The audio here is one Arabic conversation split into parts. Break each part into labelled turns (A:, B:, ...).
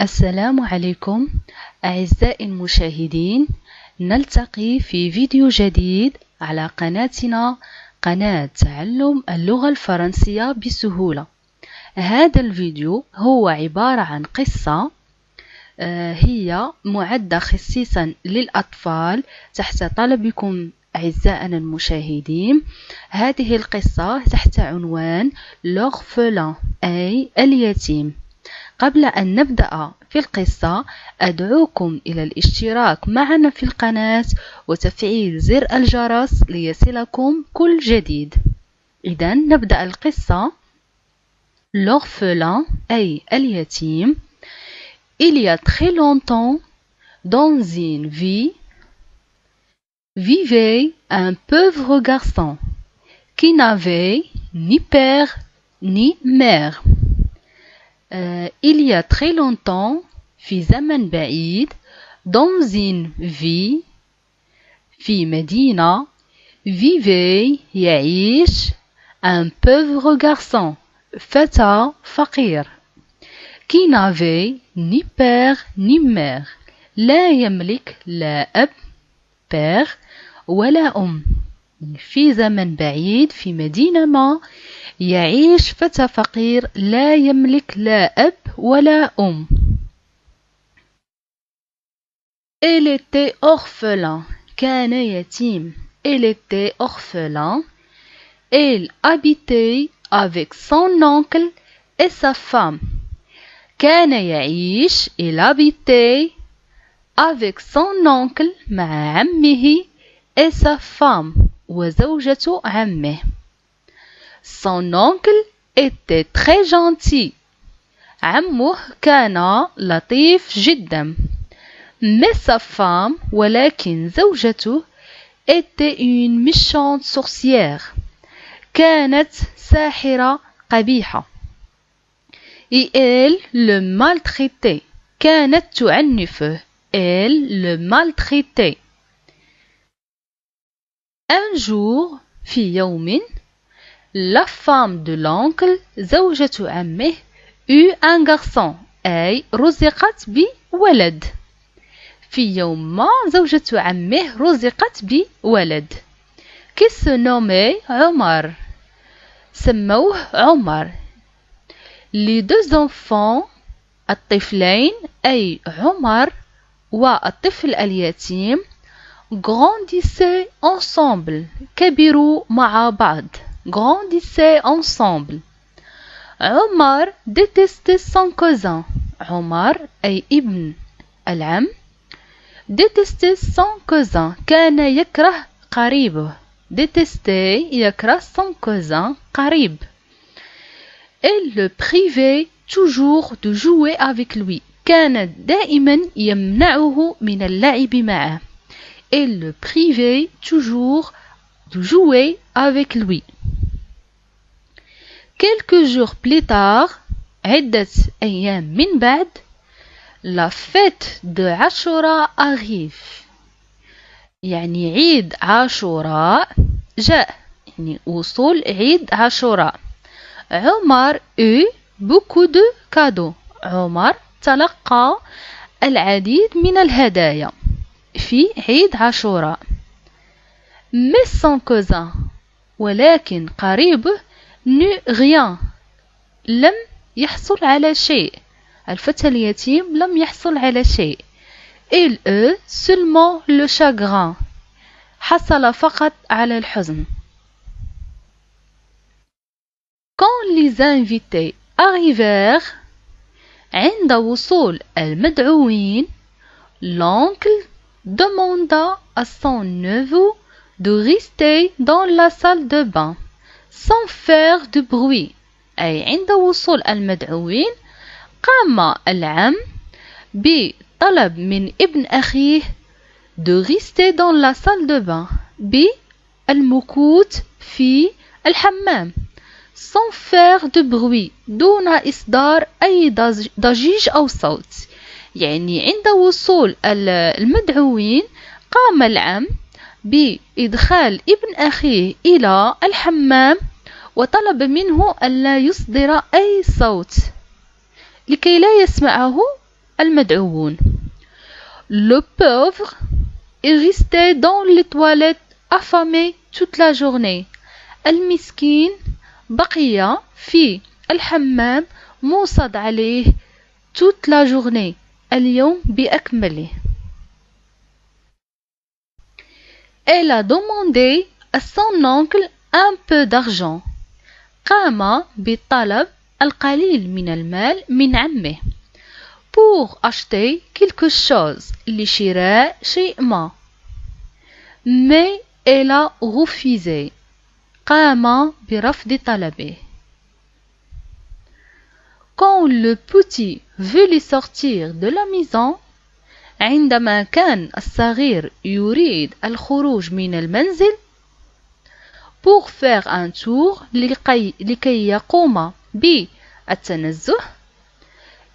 A: السلام عليكم أعزائي المشاهدين، نلتقي في فيديو جديد على قناتنا، قناة تعلم اللغة الفرنسية بسهولة. هذا الفيديو هو عبارة عن قصة هي معدة خصيصا للأطفال تحت طلبكم أعزائنا المشاهدين. هذه القصة تحت عنوان l'orphelin أي اليتيم. قبل أن نبدأ في القصة أدعوكم إلى الاشتراك معنا في القناة وتفعيل زر الجرس ليصلكم كل جديد. إذن نبدأ القصة. L'orphelin أي اليتيم. Il y a très longtemps, dans une vie, vivait un pauvre garçon qui n'avait ni père ni mère. Il y a très longtemps, في زمن بعيد, dans une vie, في مدينة, vivait يعيش un pauvre garçon, فتى فقير, qui n'avait ni père ni mère, لا يملك لا أب père ولا أم. في زمن بعيد في مدينة ما يعيش فتى فقير لا يملك لا أب ولا أم. Il était orphelin. كان يتيم. Il était orphelin. Il habitait avec son oncle et sa femme. كان يعيش il habitait avec son oncle مع عمه et sa femme وزوجة عمه. Son oncle était très gentil. عمه كان لطيف جدا. Mais sa femme ولكن زوجته était une méchante sorcière. كانت ساحرة قبيحة. Et elle le maltraitait. كانت تعنفه. Elle le maltraitait. Un jour في يوم la femme de l'oncle زوجة عمه eut un garçon أي رزقت بولد. في يوم ما زوجة عمه رزقت بولد qui se nommait عمر. سموه عمر. Les deux enfants الطفلين أي عمر والطفل اليتيم grandissaient ensemble كبروا مع بعض. grandissaient ensemble. عمر détestait son cousin. عمر أي ابن العم. détestait son cousin كان يكره قريبه. détestait يكره son cousin قريب. Elle le privait toujours de jouer avec lui. كان دائما يمنعه من اللعب معه. Elle le privait toujours de jouer avec lui. Quelques jours plus tard, عدة أيام من بعد, la fête de عاشوراء arrive. يعني عيد عاشوراء جاء. يعني وصول عيد عاشوراء. عمر eut beaucoup de cadeaux. عمر تلقى العديد من الهدايا في عيد عاشوراء. Mais son cousin ولكن قريبه n'eut rien. لم يحصل على شيء. الفتى اليتيم لم يحصل على شيء. Il eut seulement le chagrin. حصل فقط على الحزن. Quand les invités arrivèrent, عند وصول المدعوين, l'oncle demanda à son neveu de rester dans la salle de bain sans faire de bruit. أي عند وصول المدعوين قام العم بطلب من ابن أخيه de rester dans la salle de bain بالمكوث في الحمام sans faire de bruit دون إصدار أي ضجيج أو صوت. يعني عند وصول المدعوين قام العم بإدخال ابن أخيه إلى الحمام وطلب منه ألا يصدر أي صوت لكي لا يسمعه المدعوون. Le pauvre est resté dans les toilettes affamé toute la journée. المسكين بقي في الحمام موصد عليه toute la journée اليوم بأكمله. Elle a demandé à son oncle un peu d'argent. قام بطلب القليل من المال من عمه. Pour acheter quelque chose لشراء شيء ما. Mais elle a refusé. قام برفض طلبه. Quand le petit voulait sortir de la maison, عندما كان الصغير يريد الخروج من المنزل pour faire un tour لكي يقوم بالتنزه,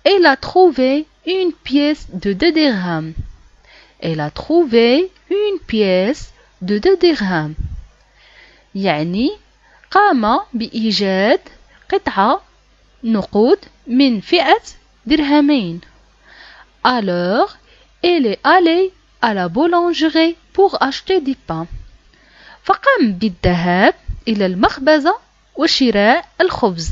A: elle a trouvé une pièce de 2 dirhams. Elle a trouvé une pièce de 2 dirhams. يعني قام بإيجاد قطعة نقود من فئة درهمين. Alors, elle est allée à la boulangerie pour acheter du pain. فقام بالذهاب إلى المخبزة وشراء الخبز.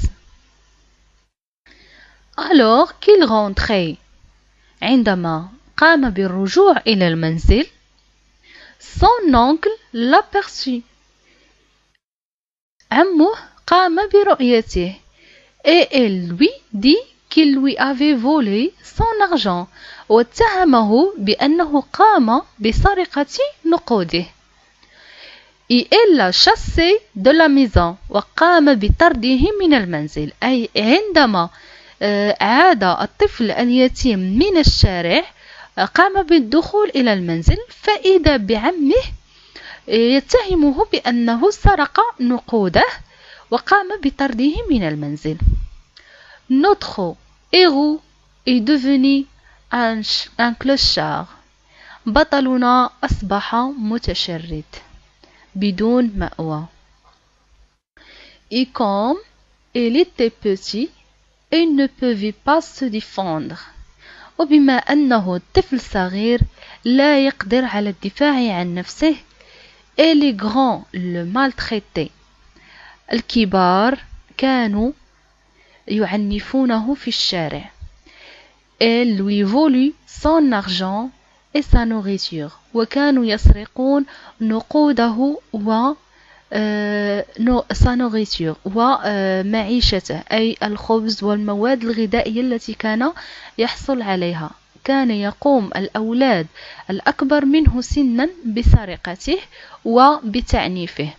A: Alors qu'il rentrait, عندما قام بالرجوع إلى المنزل, son oncle l'aperçut. عمه قام برؤيته. Et elle lui dit qu'il lui avait volé son argent. واتهمه بأنه قام بسرقة نقوده. Et elle l'a chassé de la maison. وقام بطرده من المنزل. أي عندما عاد الطفل اليتيم من الشارع قام بالدخول إلى المنزل فإذا بعمه يتهمه بأنه سرق نقوده وقام بطرده من المنزل. Notre héros est devenu un clochard. بطلنا أصبح متشرد بدون مأوى. Et comme il était petit, il ne pouvait pas se défendre. وبما أنه طفل صغير لا يقدر على الدفاع عن نفسه. Et les grands le maltraitaient. الكبار كانوا يعنفونه في الشارع. Elle lui volut son argent et sa nourriture. وكانوا يسرقون نقوده sa nourriture ومعيشته أي الخبز والمواد الغذائية التي كان يحصل عليها. كان يقوم الأولاد الأكبر منه سنا بسرقته وبتعنيفه.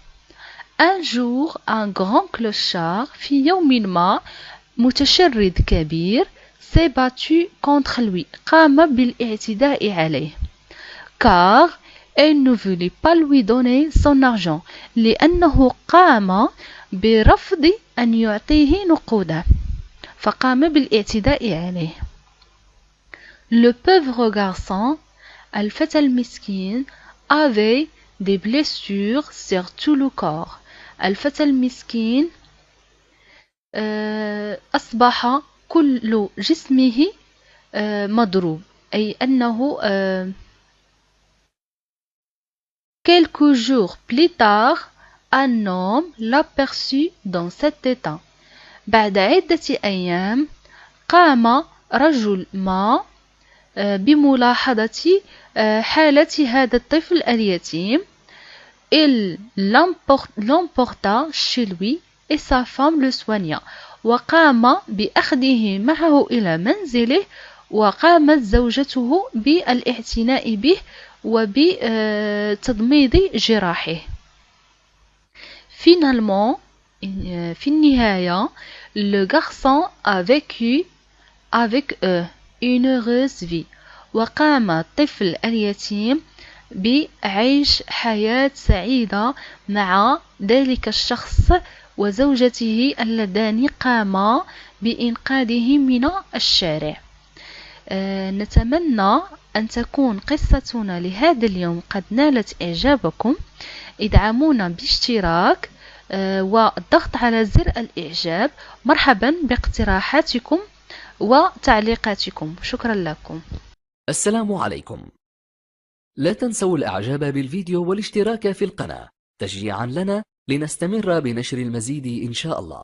A: Un jour, un grand clochard, في يوم ما متشرد كبير, s'est battu contre lui. قام بالاعتداء عليه. Car elle ne voulait pas lui donner son argent. لأنه قام برفض أن يعطيه نقوده. فقام بالاعتداء عليه. Le pauvre garçon, الفتى المسكين, avait des blessures sur tout le corps. الفتى المسكين أصبح كل جسمه مضروب. أي أنه quelques jours plus tard, un homme l'aperçut dans cet état. بعد عدة أيام قام رجل ما بملاحظة حالة هذا الطفل اليتيم. Il l'emporta chez lui et sa femme le soigna. وقام بأخذه معه إلى منزله وقامت زوجته بالاعتناء به وبتضميد جراحه. Finalement, في النهاية, le garçon a vécu avec eux une heureuse vie. وقام الطفل اليتيم بعيش حياة سعيدة مع ذلك الشخص وزوجته اللذان قاما بإنقاذه من الشارع. نتمنى أن تكون قصتنا لهذا اليوم قد نالت إعجابكم. ادعمونا باشتراك والضغط على زر الإعجاب. مرحبا باقتراحاتكم وتعليقاتكم. شكرا لكم.
B: السلام عليكم. لا تنسوا الإعجاب بالفيديو والاشتراك في القناة تشجيعا لنا لنستمر بنشر المزيد إن شاء الله.